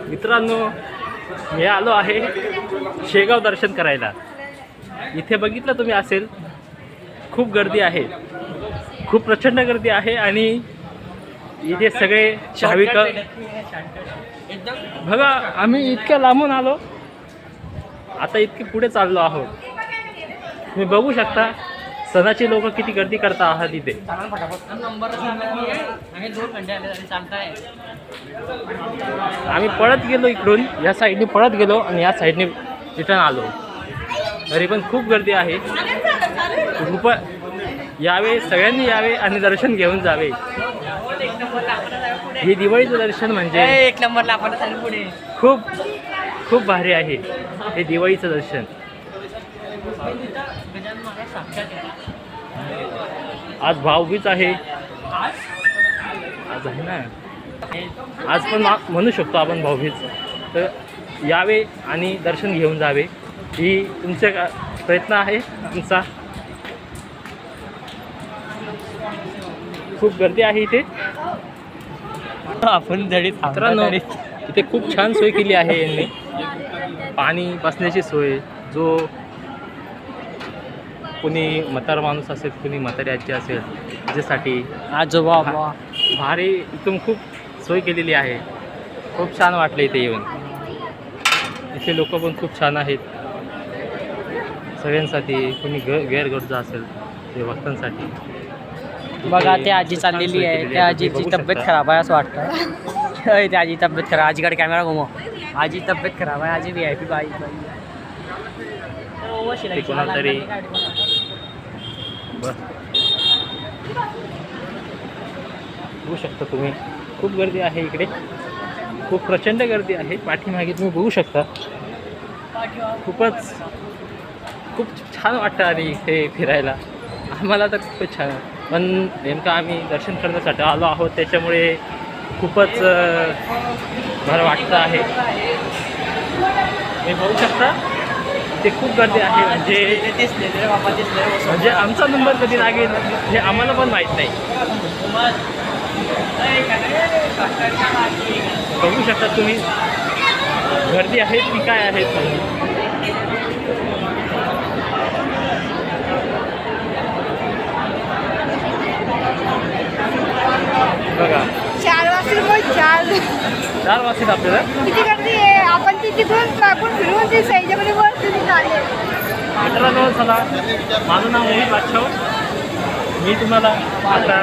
मित्रांनो, मी आलो आहे शेगाव दर्शन करायला. इथे बघितलं तुम्ही असेल, खूप गर्दी आहे, खूप प्रचंड गर्दी आहे. आणि इथे सगळे भाविक बघा, आम्ही इतक्या लांबून आलो, आता इतके पुढे चाललो आहोत. तुम्ही बघू शकता सणाची लोक किती गर्दी करता आहात इथे. आम्ही पळत गेलो इकडून, या साईडने पळत गेलो आणि या साईडने रिटर्न आलो. तरी पण खूप गर्दी आहे. कृपया यावे, सगळ्यांनी यावे आणि दर्शन घेऊन जावे. हे दिवाळीचं दर्शन म्हणजे एक नंबरला आपण पुढे खूप खूप भारी आहे. हे दिवाळीचं दर्शन. आज भाऊबीज आहे, आज आहे ना, आज पण म्हणू शकतो आपण भाऊबीज. तर यावे आणि दर्शन घेऊन जावे, ही तुमचा प्रयत्न आहे आमचा. खूप गर्दी आहे इथे. आपण मित्रांनो, इथे खूप छान सोय केली आहे यांनी. पाणी, बसण्याची सोय. जो कुणी म्हातारा माणूस असेल, कुणी म्हातारी आजी असेल, त्याच्यासाठी आजोबा भारी इथून खूप सोय केलेली आहे. खूप छान वाटलं इथे येऊन. इथे लोक पण खूप छान आहेत सगळ्यांसाठी. कुणी गैरगरजू असेल ते भक्तांसाठी. बघा, ते आजी चाललेली आहे. त्या आजीची तब्येत खराब आहे असं वाटतं. त्या आजी तब्येत खराब. आजीकडे कॅमेरा घुमव. आजी तब्येत खराब आहे. आजी VIP बाई कोणातरी बघू शकता तुम्ही, खूप गर्दी आहे इकडे. खूप प्रचंड गर्दी आहे. पाठीमागे तुम्ही बघू शकता. खूप छान वाटतं आणि इथे फिरायला. आम्हाला तर खूपच छान. पण नेमकं आम्ही दर्शन करण्यासाठी आलो आहोत, त्याच्यामुळे खूपच बरं वाटतं आहे. तुम्ही बघू शकता ते खूप गर्दी आहे. म्हणजे आमचा नंबर कधी लागेल हे आम्हाला पण माहीत नाही. बघू शकता तुम्ही, गर्दी आहे की काय आहे. बघा, 4 वाजता आपल्याला किती गर्दी आहे. आपण तिथून आपण फिरून ती सैजामध्ये वर तुम्ही आले. मित्रांनो, चला, माझं नाव मोहित बादशाह. मी तुम्हाला आता